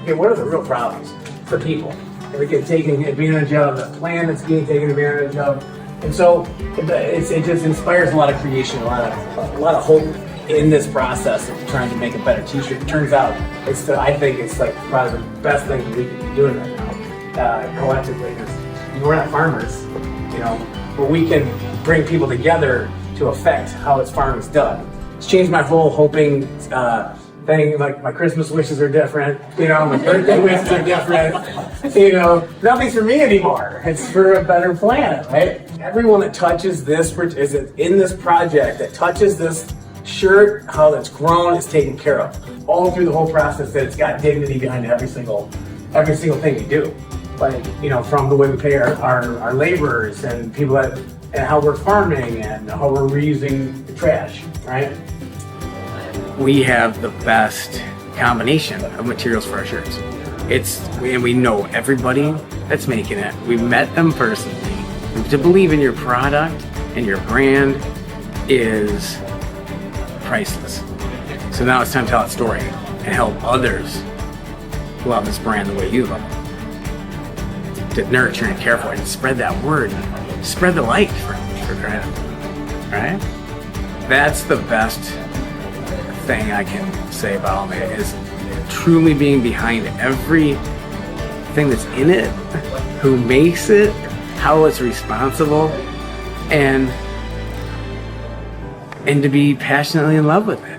okay, what are the real problems for people? And we get taken advantage of, the plan that's being taken advantage of. And so it just inspires a lot of creation, a lot of hope in this process of trying to make a better t-shirt. It turns out, I think it's like probably the best thing we can be doing right now, collectively, because we're not farmers, you know, but we can bring people together to affect how this farming is done. It's changed my whole hoping thing. Like my Christmas wishes are different, you know, my birthday wishes are different, you know, nothing's for me anymore. It's for a better planet, right? Everyone that touches this, is in this project, that touches this shirt, how it's grown, is taken care of. All through the whole process, that it's got dignity behind every single thing we do. Like, you know, from the way we pay our laborers and people that, and how we're farming and how we're reusing the trash, right? We have the best combination of materials for our shirts. And we know everybody that's making it. We met them personally. To believe in your product and your brand is priceless. So now it's time to tell that story and help others love this brand the way you love it. To nurture and care for it and spread that word. Spread the light for credit. Right? That's the best thing I can say about Allmade, is truly being behind everything that's in it, who makes it, how it's responsible, and to be passionately in love with it.